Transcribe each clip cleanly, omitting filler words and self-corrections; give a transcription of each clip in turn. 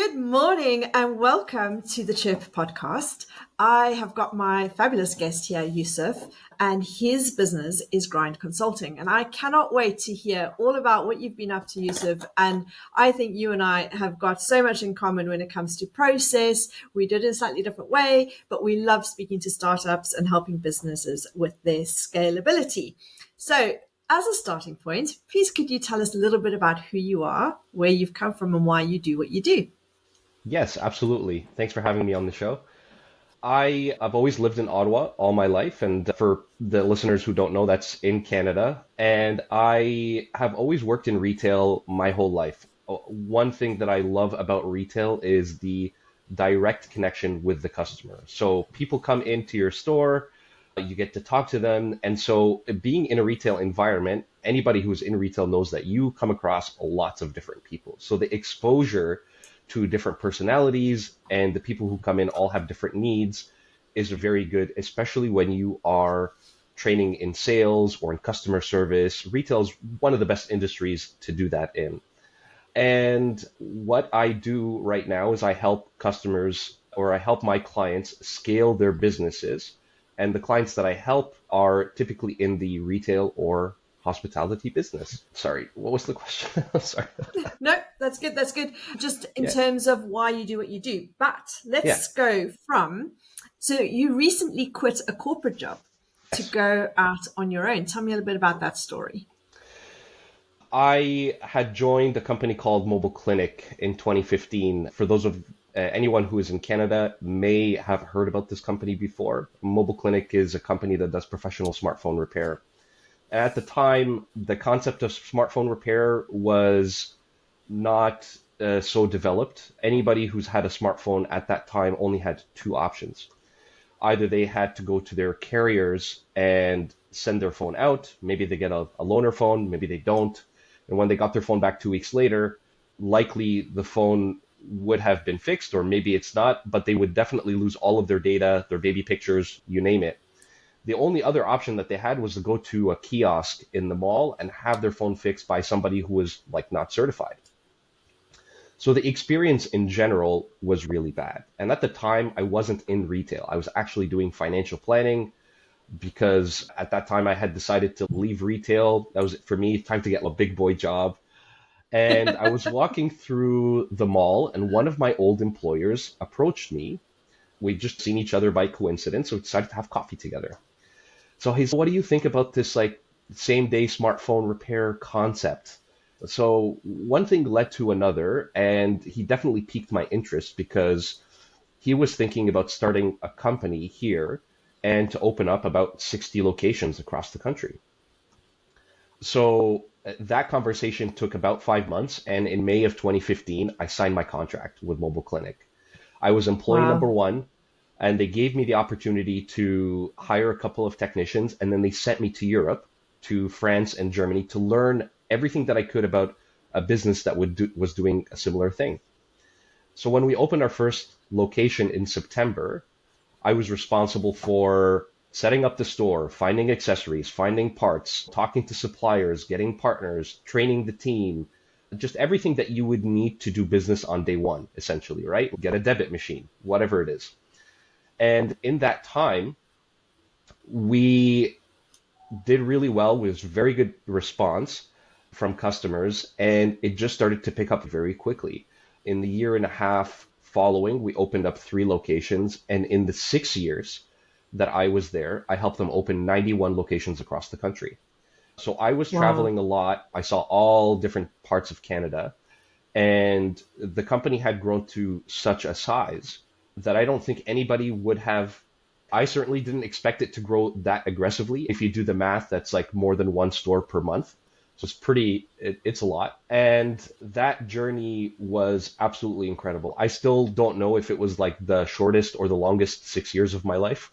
Good morning and welcome to the Chirp podcast. I have got my fabulous guest here, Youssef, and his business is GRND Consulting. And I cannot wait to hear all about what you've been up to, Youssef. And I think you and I have got so much in common when it comes to process. We did it in a slightly different way, but we love speaking to startups and helping businesses with their scalability. So as a starting point, please could you tell us a little bit about who you are, where you've come from, and why you do what you do? Yes, absolutely. Thanks for having me on the show. I've always lived in Ottawa all my life, and for the listeners who don't know, that's in Canada. And I have always worked in retail my whole life. One thing that I love about retail is the direct connection with the customer. So people come into your store, you get to talk to them. And so being in a retail environment, anybody who's in retail knows that you come across lots of different people. So the exposure to different personalities and the people who come in all have different needs is very good, especially when you are training in sales or in customer service. Retail is one of the best industries to do that in. And what I do right now is I help customers or I help my clients scale their businesses. And the clients that I help are typically in the retail or hospitality business. Sorry, what was the question? Sorry. No, that's good. That's good. Just in Yeah. terms of why you do what you do. But Yeah. let's go from, so you recently quit a corporate job to Yes. go out on your own. Tell me a little bit about that story. I had joined a company called Mobile Klinik in 2015. For those of anyone who is in Canada may have heard about this company before. Mobile Klinik is a company that does professional smartphone repair. At the time, the concept of smartphone repair was not so developed. Anybody who's had a smartphone at that time only had two options. Either they had to go to their carriers and send their phone out. Maybe they get a loaner phone, maybe they don't. And when they got their phone back 2 weeks later, likely the phone would have been fixed, or maybe it's not, but they would definitely lose all of their data, their baby pictures, you name it. The only other option that they had was to go to a kiosk in the mall and have their phone fixed by somebody who was like not certified. So the experience in general was really bad. And at the time, I wasn't in retail. I was actually doing financial planning because at that time I had decided to leave retail. That was for me, time to get a big boy job. And I was walking through the mall and one of my old employers approached me. We'd just seen each other by coincidence, so we decided to have coffee together. So he said, what do you think about this like same day smartphone repair concept? So one thing led to another, and he definitely piqued my interest because he was thinking about starting a company here and to open up about 60 locations across the country. So that conversation took about 5 months, and in May of 2015, I signed my contract with Mobile Klinik. I was employee number Wow. one, and they gave me the opportunity to hire a couple of technicians, and then they sent me to Europe, to France and Germany, to learn everything that I could about a business that was doing a similar thing. So when we opened our first location in September, I was responsible for setting up the store, finding accessories, finding parts, talking to suppliers, getting partners, training the team, just everything that you would need to do business on day one, essentially, right? Get a debit machine, whatever it is. And in that time, we did really well with very good response from customers, and it just started to pick up very quickly. In the year and a half following, we opened up three locations, and in the 6 years that I was there, I helped them open 91 locations across the country. So I was Wow. traveling a lot. I saw all different parts of Canada, and the company had grown to such a size that I don't think anybody would have. I certainly didn't expect it to grow that aggressively. If you do the math, that's like more than one store per month. So it's a lot. And that journey was absolutely incredible. I still don't know if it was like the shortest or the longest 6 years of my life,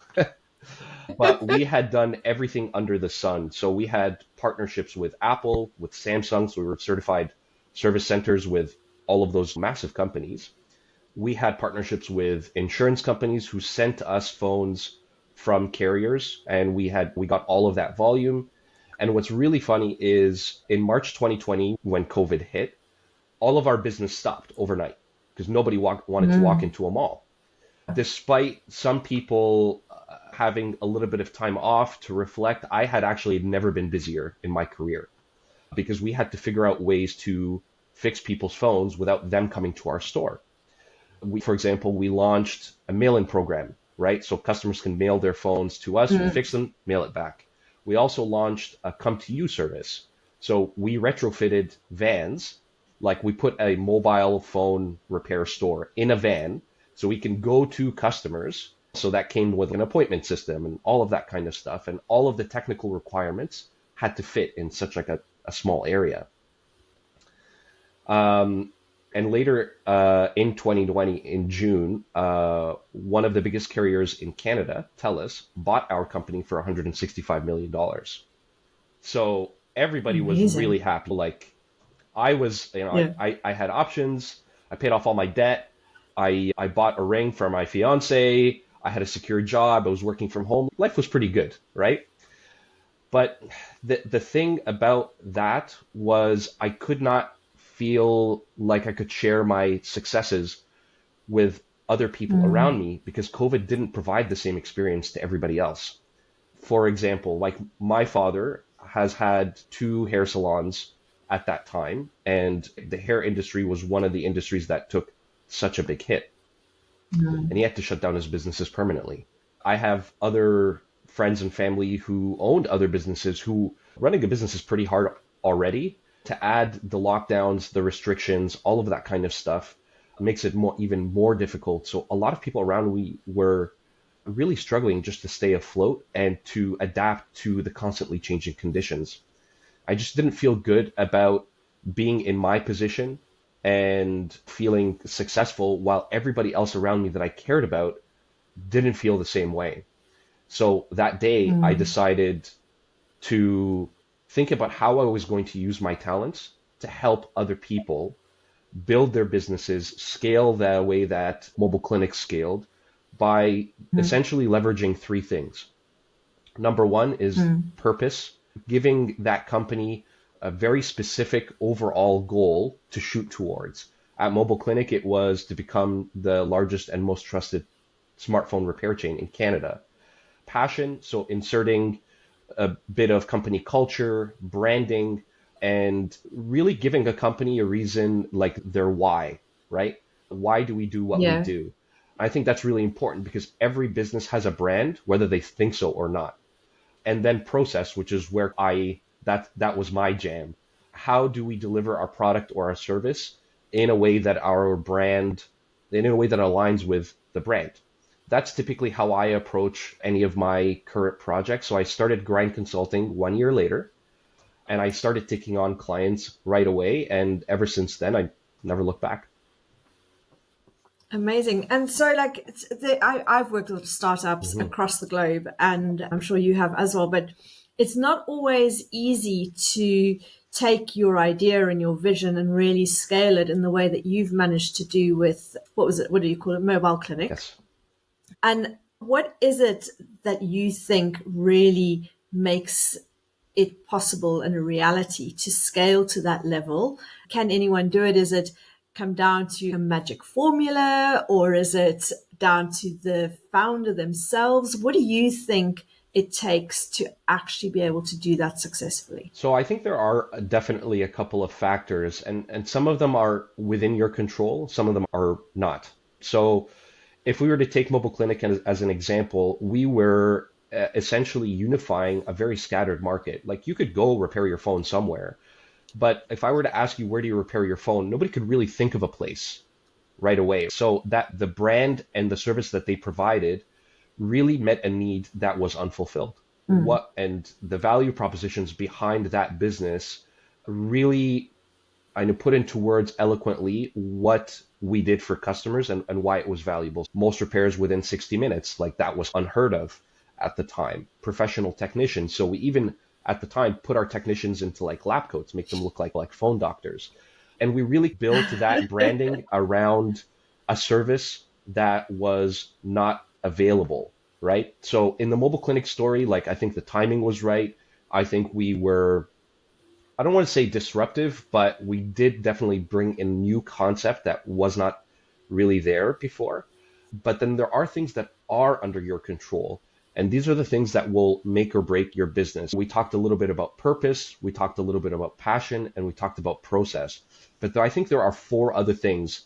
but we had done everything under the sun. So we had partnerships with Apple, with Samsung. So we were certified service centers with all of those massive companies. We had partnerships with insurance companies who sent us phones from carriers, and we got all of that volume. And what's really funny is in March 2020, when COVID hit, all of our business stopped overnight because nobody wanted to walk into a mall. Despite some people having a little bit of time off to reflect, I had actually never been busier in my career because we had to figure out ways to fix people's phones without them coming to our store. For example, we launched a mail-in program, right? So customers can mail their phones to us, we fix them, mail it back. We also launched a come-to-you service. So we retrofitted vans, like we put a mobile phone repair store in a van so we can go to customers. So that came with an appointment system and all of that kind of stuff. And all of the technical requirements had to fit in such like a small area. And later in 2020, in June, one of the biggest carriers in Canada, TELUS, bought our company for $165 million. So everybody was really happy. Like I was, I had options. I paid off all my debt. I bought a ring for my fiance. I had a secure job. I was working from home. Life was pretty good, right? But the thing about that was I could not feel like I could share my successes with other people around me because COVID didn't provide the same experience to everybody else. For example, like my father has had 2 hair salons at that time, and the hair industry was one of the industries that took such a big hit. And he had to shut down his businesses permanently. I have other friends and family who owned other businesses who running a business is pretty hard already. To add the lockdowns, the restrictions, all of that kind of stuff makes it even more difficult. So a lot of people around me were really struggling just to stay afloat and to adapt to the constantly changing conditions. I just didn't feel good about being in my position and feeling successful while everybody else around me that I cared about didn't feel the same way. So that day I decided to think about how I was going to use my talents to help other people build their businesses, scale the way that Mobile Klinik scaled by essentially leveraging 3 things. Number 1 is purpose, giving that company a very specific overall goal to shoot towards. At Mobile Klinik, it was to become the largest and most trusted smartphone repair chain in Canada. Passion, so inserting a bit of company culture, branding, and really giving a company a reason, like their why, right? Why do we do what we do? I think that's really important because every business has a brand, whether they think so or not. And then process, which is where that was my jam. How do we deliver our product or our service in a way that aligns with the brand? That's typically how I approach any of my current projects. So I started GRND Consulting 1 year later, and I started taking on clients right away. And ever since then, I never looked back. Amazing. And so like I've worked with startups across the globe, and I'm sure you have as well, but it's not always easy to take your idea and your vision and really scale it in the way that you've managed to do with, what do you call it? Mobile Klinik. Yes. And what is it that you think really makes it possible and a reality to scale to that level? Can anyone do it? Is it come down to a magic formula, or is it down to the founder themselves? What do you think it takes to actually be able to do that successfully? So I think there are definitely a couple of factors, and some of them are within your control, some of them are not. So if we were to take Mobile Klinik as an example, we were essentially unifying a very scattered market. Like you could go repair your phone somewhere, but if I were to ask you, where do you repair your phone? Nobody could really think of a place right away. So that the brand and the service that they provided really met a need that was unfulfilled. And the value propositions behind that business really, I know, put into words eloquently what we did for customers and why it was valuable. Most repairs within 60 minutes, like that was unheard of at the time. Professional technicians. So we even at the time put our technicians into like lab coats, make them look like phone doctors. And we really built that branding around a service that was not available, right? So in the Mobile Klinik story, like I think the timing was right. I think we were, I don't want to say disruptive, but we did definitely bring in new concept that was not really there before. But then there are things that are under your control. And these are the things that will make or break your business. We talked a little bit about purpose, we talked a little bit about passion, and we talked about process. But I think there are four other things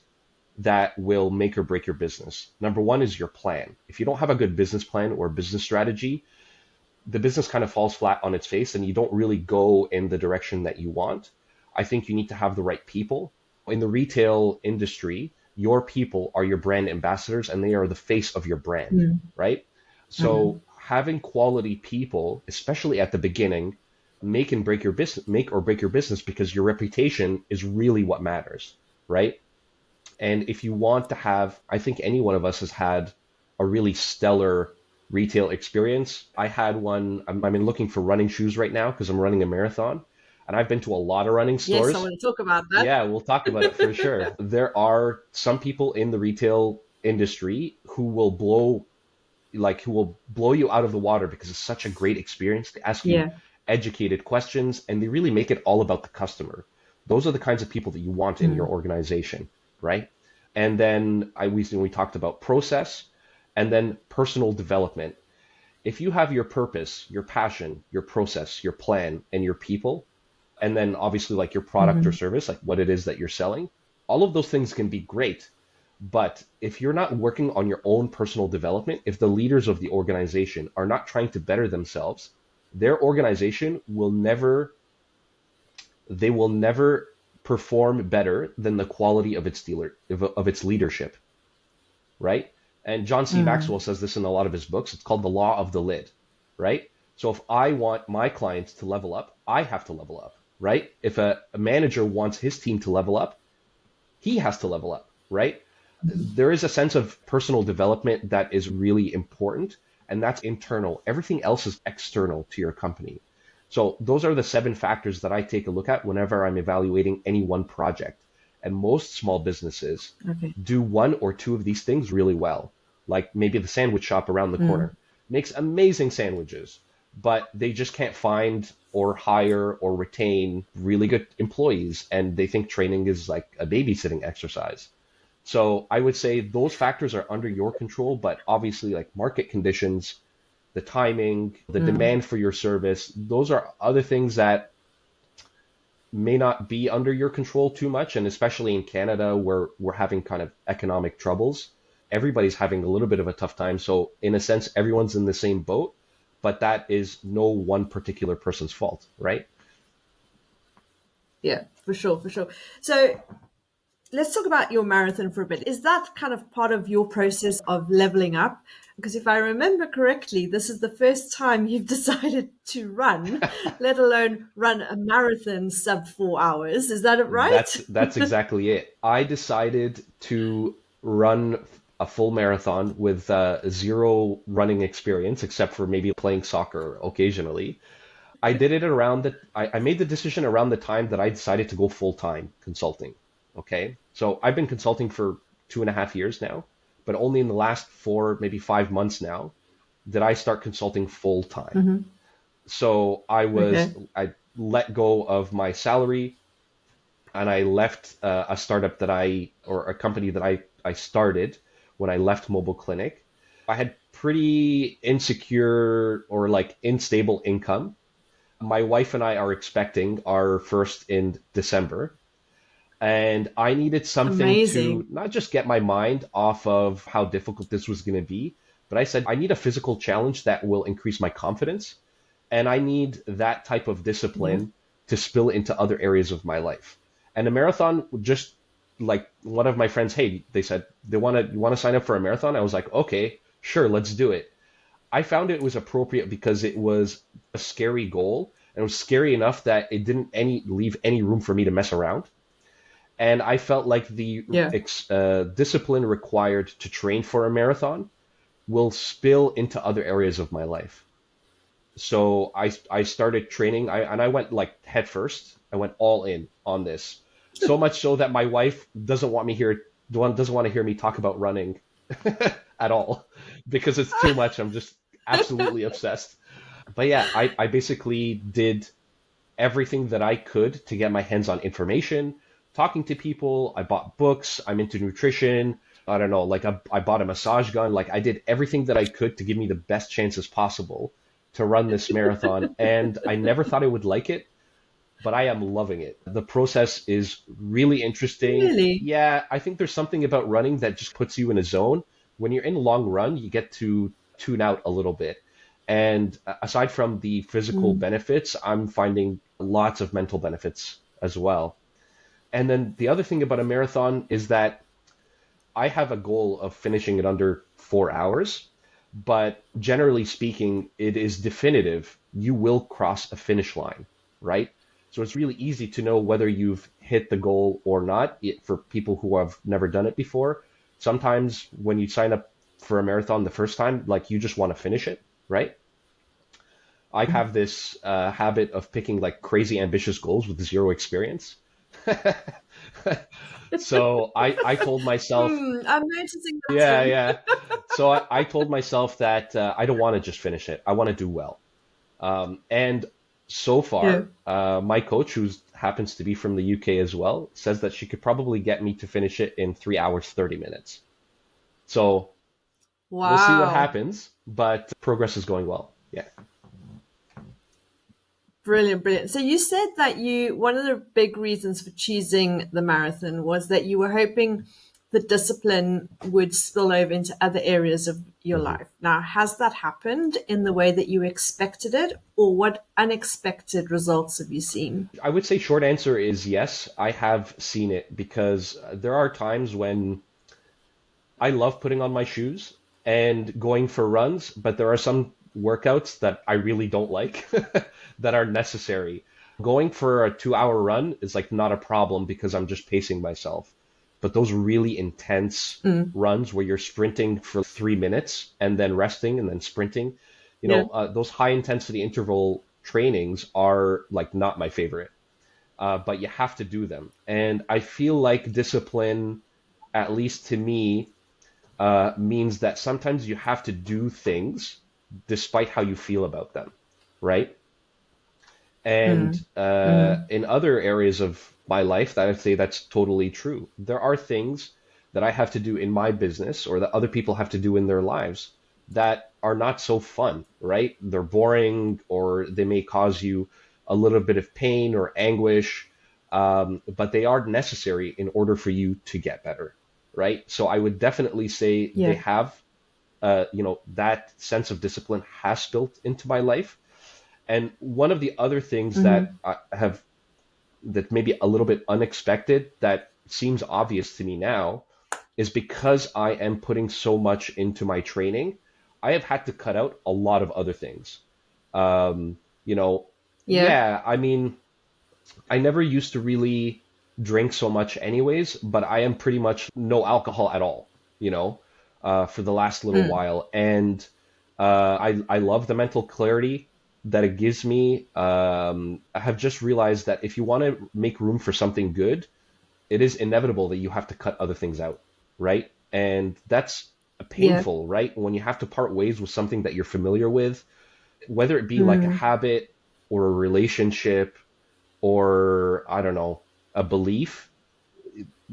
that will make or break your business. Number one is your plan. If you don't have a good business plan or business strategy, the business kind of falls flat on its face and you don't really go in the direction that you want. I think you need to have the right people. In the retail industry, your people are your brand ambassadors and they are the face of your brand, right? So having quality people, especially at the beginning, make or break your business, because your reputation is really what matters, right? And if you want to have, I think any one of us has had a really stellar retail experience. I had one. I'm looking for running shoes right now because I'm running a marathon, and I've been to a lot of running Yes, I stores. want to talk about that. Yeah, we'll talk about it for sure. There are some people in the retail industry who will blow you out of the water because it's such a great experience. They ask you Yeah. educated questions and they really make it all about the customer. Those are the kinds of people that you want in your organization, right? And then we talked about process and then personal development. If you have your purpose, your passion, your process, your plan, and your people, and then obviously like your product or service, like what it is that you're selling, all of those things can be great. But if you're not working on your own personal development, if the leaders of the organization are not trying to better themselves, their organization they will never perform better than the quality of its leadership, right? And John C. Maxwell says this in a lot of his books. It's called the law of the lid, right? So if I want my clients to level up, I have to level up, right? If a manager wants his team to level up, he has to level up, right? There is a sense of personal development that is really important, and that's internal. Everything else is external to your company. So those are the 7 factors that I take a look at whenever I'm evaluating any one project. And most small businesses do 1 or 2 of these things really well. Like maybe the sandwich shop around the corner makes amazing sandwiches, but they just can't find or hire or retain really good employees. And they think training is like a babysitting exercise. So I would say those factors are under your control, but obviously like market conditions, the timing, the demand for your service, those are other things that may not be under your control too much. And especially in Canada where we're having kind of economic troubles, everybody's having a little bit of a tough time. So in a sense, everyone's in the same boat, but that is no one particular person's fault, right? Yeah, for sure, for sure. So let's talk about your marathon for a bit. Is that kind of part of your process of leveling up? Because if I remember correctly, this is the first time you've decided to run, let alone run a marathon sub 4 hours. Is that right? That's exactly it. I decided to run a full marathon with zero running experience, except for maybe playing soccer occasionally. I did it I made the decision around the time that I decided to go full time consulting. Okay. So I've been consulting for 2.5 years now, but only in the last 4, maybe 5 months now did I start consulting full time. So I let go of my salary and I left a startup or a company that I started when I left Mobile Klinik. I had pretty insecure or like unstable income. My wife and I are expecting our first in December. And I needed something to Amazing. not just get my mind off of how difficult this was going to be, but I said, I need a physical challenge that will increase my confidence. And I need that type of discipline to spill into other areas of my life. And a marathon, just like one of my friends, hey, they said, you want to sign up for a marathon? I was like, okay, sure, let's do it. I found it was appropriate because it was a scary goal. And it was scary enough that it didn't leave any room for me to mess around. And I felt like the discipline required to train for a marathon will spill into other areas of my life. So I started training, and I went like head first. I went all in on this, so much so that my wife doesn't want to hear me talk about running at all because it's too much. I'm just absolutely obsessed. But yeah, I basically did everything that I could to get my hands on information, talking to people. I bought books. I'm into nutrition. I don't know, like I bought a massage gun. Like I did everything that I could to give me the best chances possible to run this marathon. And I never thought I would like it, but I am loving it. The process is really interesting. Really? Yeah, I think there's something about running that just puts you in a zone. When you're in a long run, you get to tune out a little bit. And aside from the physical Mm. benefits, I'm finding lots of mental benefits as well. And then the other thing about a marathon is that I have a goal of finishing it under 4 hours, but generally speaking, it is definitive. You will cross a finish line, right? So it's really easy to know whether you've hit the goal or not for people who have never done it before. Sometimes when you sign up for a marathon the first time, like you just want to finish it, right? I have this habit of picking like crazy ambitious goals with zero experience. So I told myself, I'm noticing that yeah, trend. yeah. So I told myself that I don't want to just finish it. I want to do well. And so Yeah. far, my coach, who happens to be from the UK as well, says that she could probably get me to finish it in 3 hours, 30 minutes. So we'll see what Wow. happens, but progress is going well. Yeah. Brilliant, brilliant. So you said that one of the big reasons for choosing the marathon was that you were hoping the discipline would spill over into other areas of your hmm life. Now, has that happened in the way that you expected it, or what unexpected results have you seen? I would say short answer is yes, I have seen it because there are times when I love putting on my shoes and going for runs, but there are some workouts that I really don't like that are necessary. Going for a 2 hour run is like not a problem because I'm just pacing myself. But those really intense Mm, runs where you're sprinting for 3 minutes and then resting and then sprinting, yeah, those high intensity interval trainings are like not my favorite. But you have to do them. And I feel like discipline, at least to me, means that sometimes you have to do things despite how you feel about them, right? And mm, mm, in other areas of my life, that I'd say that's totally true. There are things that I have to do in my business or that other people have to do in their lives that are not so fun, right? They're boring or they may cause you a little bit of pain or anguish, but they are necessary in order for you to get better, right? So I would definitely say they yeah, have, that sense of discipline has built into my life. And one of the other things that mm, I have that maybe a little bit unexpected that seems obvious to me now is because I am putting so much into my training, I have had to cut out a lot of other things. Um, you know, yeah, yeah, I mean, I never used to really drink so much anyways, but I am pretty much no alcohol at all, for the last little mm, while. And I love the mental clarity that it gives me. I have just realized that if you want to make room for something good, it is inevitable that you have to cut other things out, right? And that's yeah, painful, right? When you have to part ways with something that you're familiar with, whether it be like a mm, habit or a relationship or I don't know, a belief,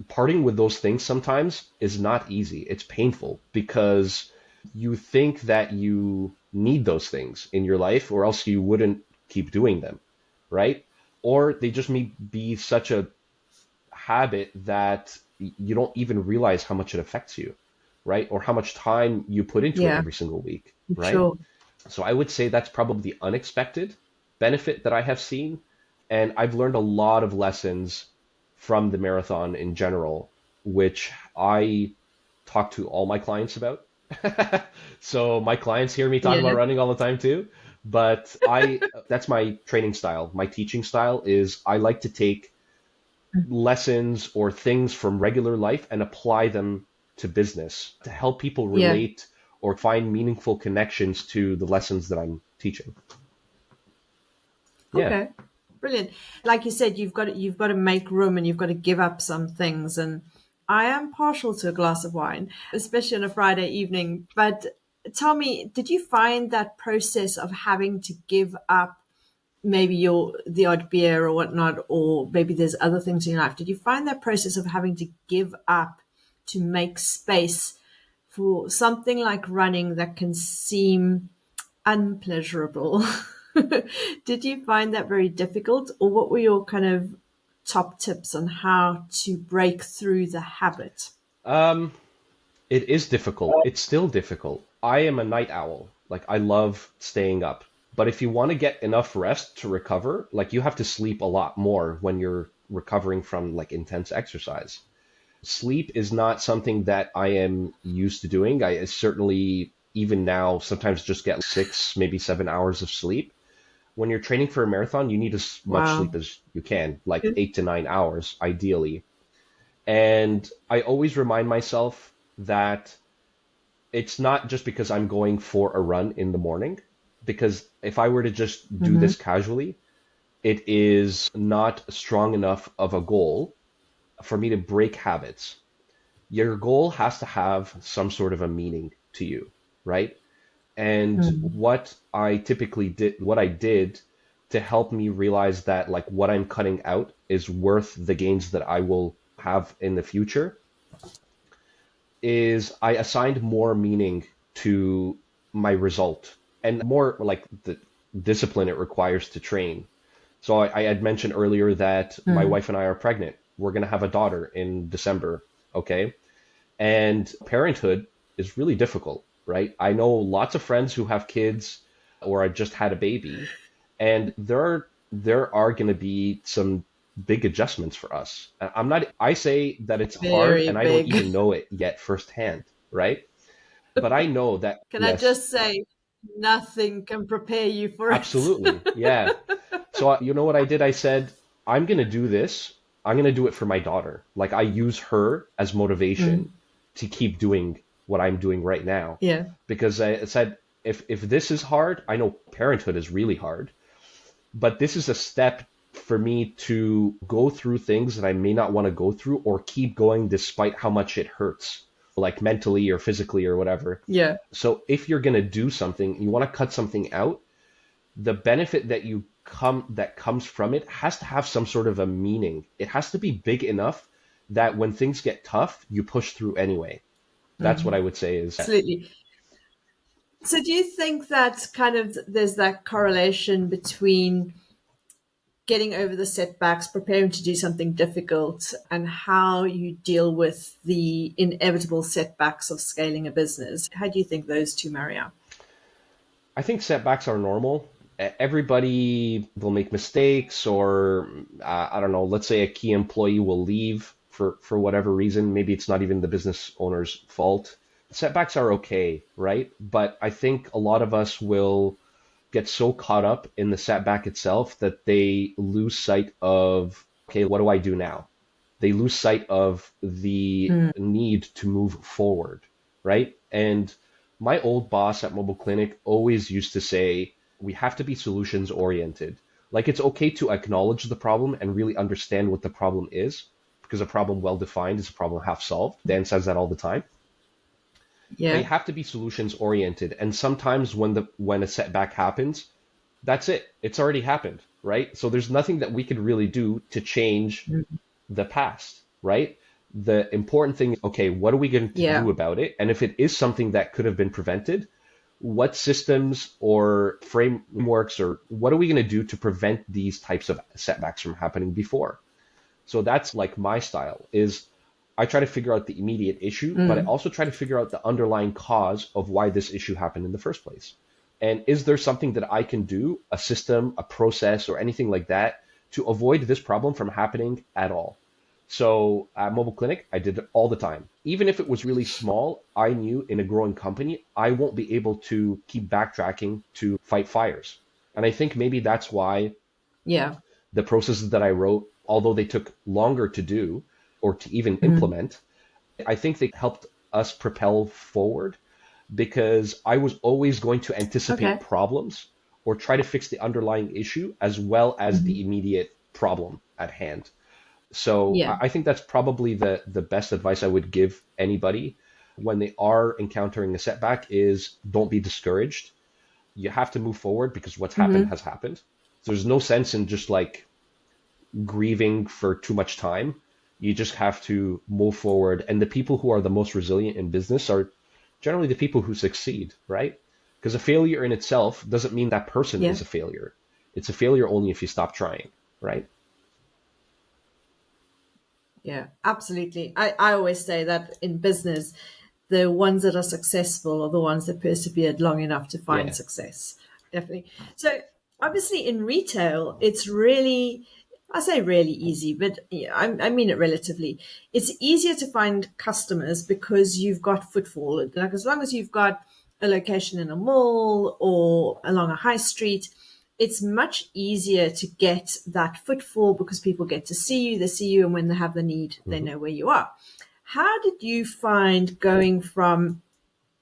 parting with those things sometimes is not easy. It's painful because you think that you need those things in your life or else you wouldn't keep doing them, right? Or they just may be such a habit that you don't even realize how much it affects you, right? Or how much time you put into it yeah, every single week, right? sure. So I would say that's probably the unexpected benefit that I have seen. And I've learned a lot of lessons from the marathon in general, which I talk to all my clients about. So my clients hear me talk about Yeah, running all the time too. But that's my training style. My teaching style is I like to take lessons or things from regular life and apply them to business to help people yeah. relate or find meaningful connections to the lessons that I'm teaching. Yeah. Okay, brilliant. Like you said, you've got to make room and you've got to give up some things. And I am partial to a glass of wine, especially on a Friday evening. But tell me, did you find that process of having to give up maybe the odd beer or whatnot, or maybe there's other things in your life? Did you find that process of having to give up to make space for something like running that can seem unpleasurable. Did you find that very difficult, or what were your kind of top tips on how to break through the habit? Um, it is difficult. It's still difficult. I am a night owl. Like I love staying up. But if you want to get enough rest to recover, like you have to sleep a lot more when you're recovering from like intense exercise. Sleep is not something that I am used to doing. I certainly, even now, sometimes just get 6, maybe 7 hours of sleep. When you're training for a marathon, you need as much sleep Wow. as you can, like 8 to 9 hours, ideally. And I always remind myself that it's not just because I'm going for a run in the morning, because if I were to just do Mm-hmm. this casually, it is not strong enough of a goal for me to break habits. Your goal has to have some sort of a meaning to you, right? And what I did to help me realize that like what I'm cutting out is worth the gains that I will have in the future is I assigned more meaning to my result and more like the discipline it requires to train. So I had mentioned earlier that my Mm. wife and I are pregnant. We're going to have a daughter in December. Okay. And parenthood is really difficult, right? I know lots of friends who have kids or I just had a baby, and there are going to be some big adjustments for us. I say that it's hard Very and I don't big. even know it yet firsthand, right? But I know that Can I yes, just say, nothing can prepare you for it? absolutely. Yeah. So you know what I did? I said, I'm going to do this. I'm going to do it for my daughter. Like I use her as motivation Mm. to keep doing what I'm doing right now. Yeah. Because I said, if this is hard, I know parenthood is really hard, but this is a step for me to go through things that I may not want to go through or keep going despite how much it hurts, like mentally or physically or whatever. Yeah. So if you're going to do something, you want to cut something out, the benefit that comes from it has to have some sort of a meaning. It has to be big enough that when things get tough, you push through anyway. That's what I would say is Absolutely. So do you think that kind of there's that correlation between getting over the setbacks, preparing to do something difficult, and how you deal with the inevitable setbacks of scaling a business? How do you think those two marry up? I think setbacks are normal. Everybody will make mistakes, or I don't know. Let's say a key employee will leave for whatever reason. Maybe it's not even the business owner's fault. Setbacks are okay, right? But I think a lot of us will get so caught up in the setback itself that they lose sight of, okay, what do I do now? They lose sight of the need to move forward, right? And my old boss at Mobile Clinic always used to say, we have to be solutions oriented. Like it's okay to acknowledge the problem and really understand what the problem is, because a problem well defined is a problem half solved. Dan says that all the time. But you Yeah. have to be solutions oriented. And sometimes when a setback happens, that's it. It's already happened, right? So there's nothing that we could really do to change the past, right? The important thing, okay, what are we going to do Yeah. about it? And if it is something that could have been prevented, what systems or frameworks or what are we going to do to prevent these types of setbacks from happening before? So that's like my style is I try to figure out the immediate issue, but I Mm. also try to figure out the underlying cause of why this issue happened in the first place. And is there something that I can do, a system, a process, or anything like that to avoid this problem from happening at all? So at Mobile Clinic, I did it all the time. Even if it was really small, I knew in a growing company, I won't be able to keep backtracking to fight fires. And I think maybe that's why Yeah. the processes that I wrote, although they took longer to do or to even Mm. implement, I think they helped us propel forward because I was always going to anticipate Okay. problems or try to fix the underlying issue as well as Hmm. the immediate problem at hand. So Yeah. I think that's probably the best advice I would give anybody when they are encountering a setback is don't be discouraged. You have to move forward because what's happened Hmm. has happened. There's no sense in just like grieving for too much time. You just have to move forward. And the people who are the most resilient in business are generally the people who succeed, right? Because a failure in itself doesn't mean that person Yeah. is a failure. It's a failure only if you stop trying, right? Yeah, absolutely. I always say that in business, the ones that are successful are the ones that persevered long enough to find Yeah, success. Definitely. So obviously in retail, it's really, I say really easy, but yeah, I mean it relatively. It's easier to find customers because you've got footfall. Like as long as you've got a location in a mall or along a high street, it's much easier to get that footfall because people get to see you, they see you, and when they have the need, they hmm know where you are. How did you find going from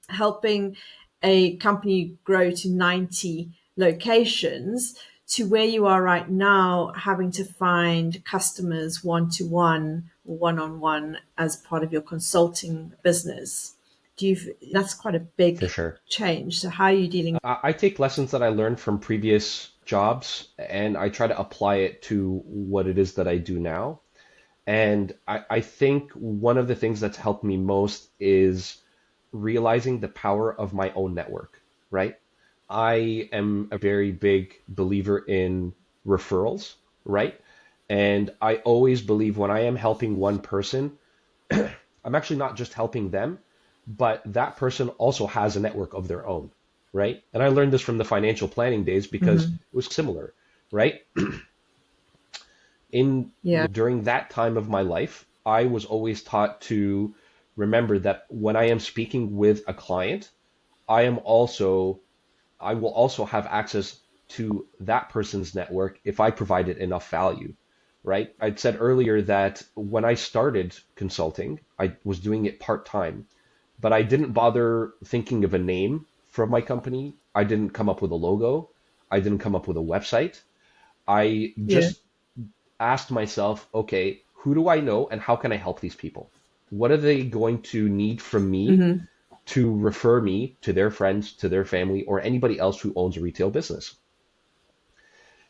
helping a company grow to 90 locations to where you are right now, having to find customers one to one or one on one as part of your consulting business? That's quite a for big sure. change. So how are you dealing? I take lessons that I learned from previous jobs and I try to apply it to what it is that I do now. And I think one of the things that's helped me most is realizing the power of my own network, right? I am a very big believer in referrals, right? And I always believe when I am helping one person, I'm actually not just helping them, but that person also has a network of their own, right? And I learned this from the financial planning days because Mhm. it was similar, right? In Yeah. during that time of my life, I was always taught to remember that when I am speaking with a client, I am also I will also have access to that person's network if I provided enough value, right? I'd said earlier that when I started consulting, I was doing it part-time, but I didn't bother thinking of a name for my company. I didn't come up with a logo. I didn't come up with a website. I Yeah. just asked myself, okay, who do I know and how can I help these people? What are they going to need from me Hmm. to refer me to their friends, to their family, or anybody else who owns a retail business?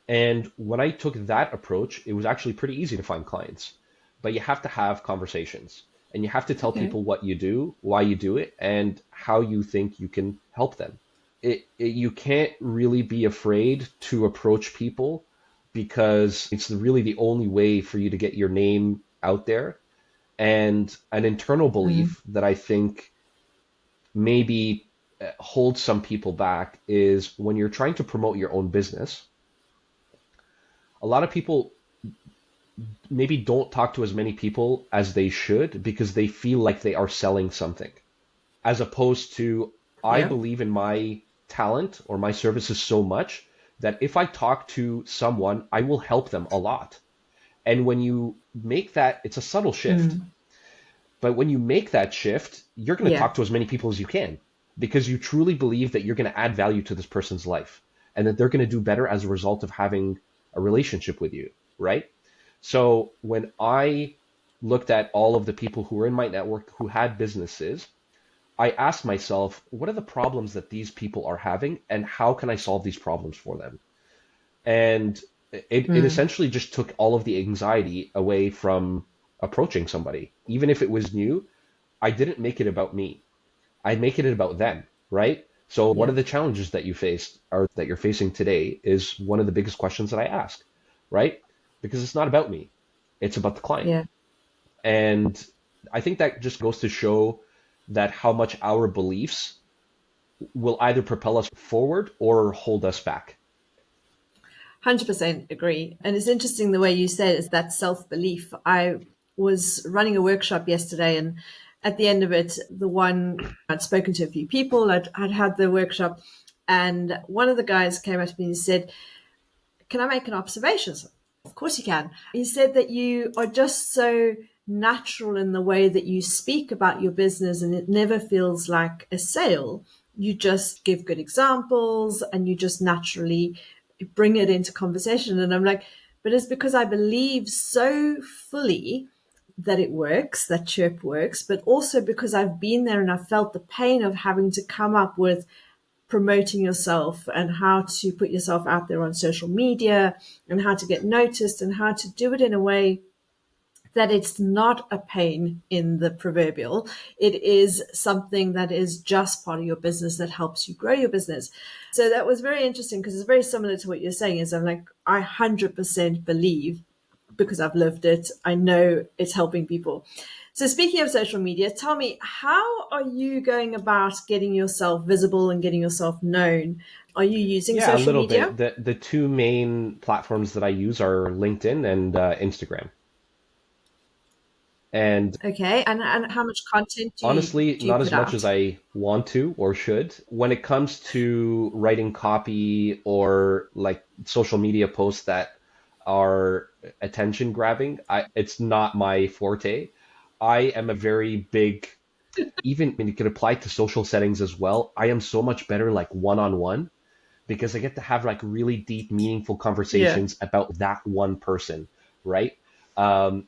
And when I took that approach, it was actually pretty easy to find clients. But you have to have conversations and you have to tell Okay. people what you do, why you do it, and how you think you can help them. You can't really be afraid to approach people because it's really the only way for you to get your name out there. And an internal Mm. belief that I think maybe holds some people back is when you're trying to promote your own business, a lot of people maybe don't talk to as many people as they should because they feel like they are selling something, as opposed to I Yeah. believe in my talent or my services so much that if I talk to someone, I will help them a lot. And when you make that, it's a subtle shift. Mm. But when you make that shift, you're going to Yeah. talk to as many people as you can because you truly believe that you're going to add value to this person's life and that they're going to do better as a result of having a relationship with you, right? So when I looked at all of the people who were in my network who had businesses, I asked myself, what are the problems that these people are having and how can I solve these problems for them? And it Mm. essentially just took all of the anxiety away from approaching somebody. Even if it was new, I didn't make it about me. I make it about them, right? So what Yeah. are the challenges that you faced or that you're facing today is one of the biggest questions that I ask, right? Because it's not about me. It's about the client. Yeah. And I think that just goes to show that how much our beliefs will either propel us forward or hold us back. 100% agree. And it's interesting the way you said it's that self belief. I was running a workshop yesterday, and at the end of it, the one I'd spoken to a few people, I'd had the workshop, and one of the guys came up to me and said, "Can I make an observation?" So, of course you can. He said that you are just so natural in the way that you speak about your business, and it never feels like a sale. You just give good examples and you just naturally bring it into conversation. And I'm like, but it's because I believe so fully that it works, that chirp works, but also because I've been there and I've felt the pain of having to come up with promoting yourself and how to put yourself out there on social media and how to get noticed and how to do it in a way that it's not a pain in the proverbial. It is something that is just part of your business that helps you grow your business. So that was very interesting because it's very similar to what you're saying is I'm like, I 100% believe because I've lived it. I know it's helping people. So speaking of social media, tell me, how are you going about getting yourself visible and getting yourself known? Are you using Yeah, a social little media? bit. The two main platforms that I use are LinkedIn and Instagram. And Okay. And how much content honestly, do you not put as much as out? I want to or should. When it comes to writing copy or like social media posts that are attention grabbing, it's not my forte. I am a very big, even when it could apply to social settings as well, I am so much better like one on one because I get to have like really deep, meaningful Yeah. conversations about that one person, right?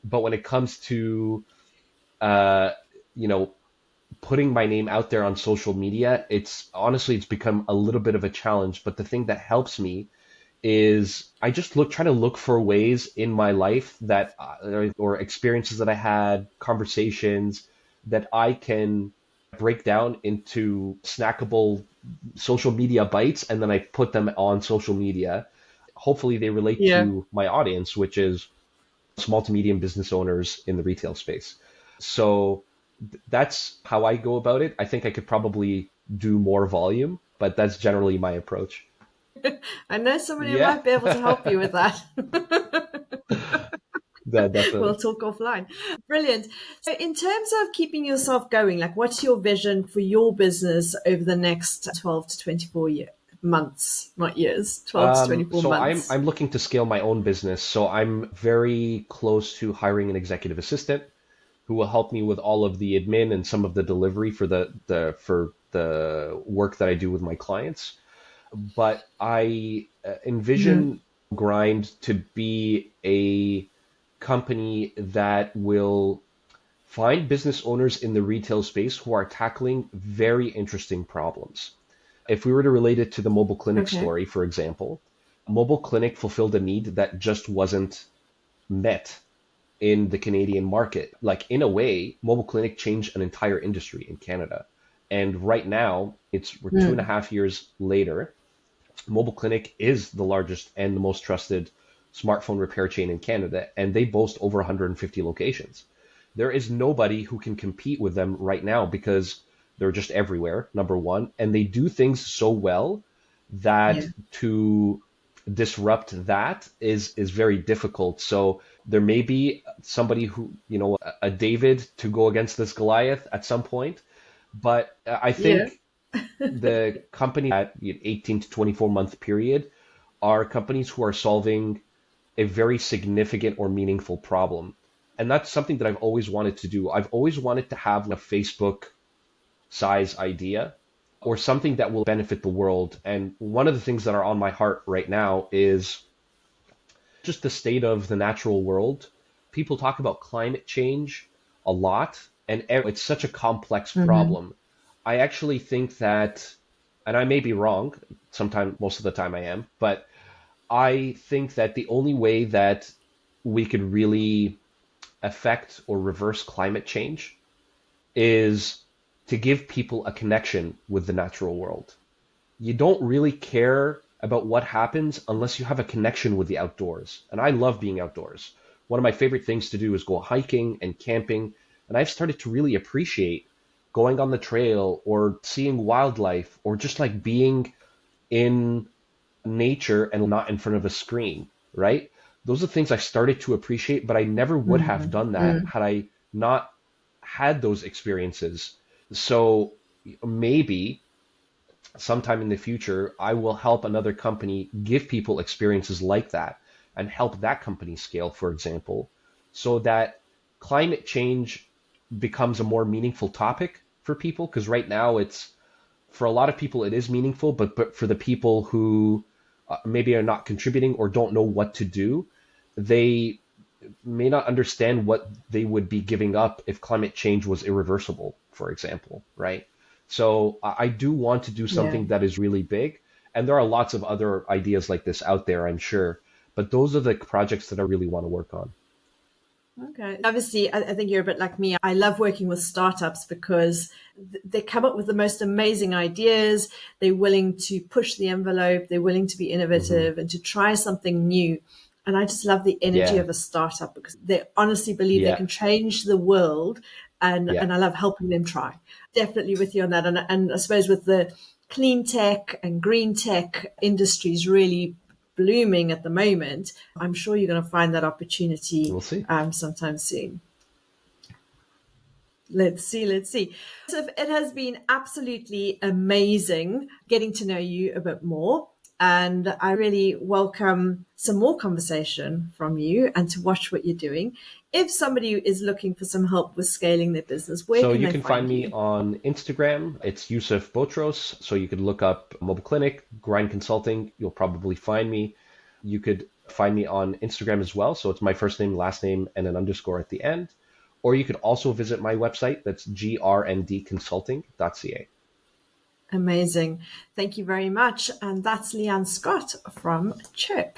But when it comes to, uh, you know, putting my name out there on social media, it's honestly, it's become a little bit of a challenge. But the thing that helps me is I just try to look for ways in my life that, or experiences that I had, conversations that I can break down into snackable social media bites, and then I put them on social media. Hopefully, they relate Yeah. to my audience, which is small to medium business owners in the retail space. So that's how I go about it. I think I could probably do more volume, but that's generally my approach. I know somebody who Yeah, might be able to help you with that. definitely. We'll talk offline. Brilliant. So, in terms of keeping yourself going, like what's your vision for your business over the next 12 to months, not years, 12 to 24 So months? I'm looking to scale my own business. So I'm very close to hiring an executive assistant who will help me with all of the admin and some of the delivery for the work that I do with my clients. But I Mm, envision Grind to be a company that will find business owners in the retail space who are tackling very interesting problems. If we were to relate it to the mobile clinic okay. story, for example, mobile clinic fulfilled a need that just wasn't met in the Canadian market. Like in a way, mobile clinic changed an entire industry in Canada. And right now, we're two and a Mm, half years later. Mobile Clinic is the largest and the most trusted smartphone repair chain in Canada, and they boast over 150 locations. There is nobody who can compete with them right now because they're just everywhere, number one, and they do things so well yeah. that to disrupt that is very difficult. So there may be somebody who, a David to go against this Goliath at some point, but I Yeah. think the company at 18 to 24-month period are companies who are solving a very significant or meaningful problem. And that's something that I've always wanted to do. I've always wanted to have a Facebook size idea or something that will benefit the world. And one of the things that are on my heart right now is just the state of the natural world. People talk about climate change a lot, and it's such a complex Hmm. problem. I actually think that, and I may be wrong, sometime, most of the time I am, but I think that the only way that we could really affect or reverse climate change is to give people a connection with the natural world. You don't really care about what happens unless you have a connection with the outdoors. And I love being outdoors. One of my favorite things to do is go hiking and camping. And I've started to really appreciate going on the trail or seeing wildlife or just like being in nature and not in front of a screen, right? Those are things I started to appreciate, but I never would have Mm, done that mm, had I not had those experiences. So maybe sometime in the future, I will help another company give people experiences like that and help that company scale, for example, so that climate change becomes a more meaningful topic for people. Because right now, for a lot of people, it is meaningful, but for the people who maybe are not contributing or don't know what to do, they may not understand what they would be giving up if climate change was irreversible, for example, right? So I do want to do yeah. something that is really big. And there are lots of other ideas like this out there, I'm sure. But those are the projects that I really want to work on. Okay. Obviously, I think you're a bit like me. I love working with startups because they come up with the most amazing ideas. They're willing to push the envelope. They're willing to be Hmm. innovative and to try something new. And I just love the energy Yeah, of a startup because they honestly believe they yeah, can change the world. yeah. And I love helping them try. Definitely with you on that. And I suppose with the clean tech and green tech industries really blooming at the moment, I'm sure you're going to find that opportunity We'll see. sometime soon. Let's see, let's see. So it has been absolutely amazing getting to know you a bit more. And I really welcome some more conversation from you and to watch what you're doing. If somebody is looking for some help with scaling their business, where So can you they can find find me you? on Instagram. It's Youssef Botros. So you could look up Mobile Clinic, GRND Consulting. You'll probably find me. You could find me on Instagram as well. So it's my first name, last name, and an underscore at the end. Or you could also visit my website. That's grndconsulting.ca. Amazing. Thank you very much. And that's Leanne Scott from Chirp.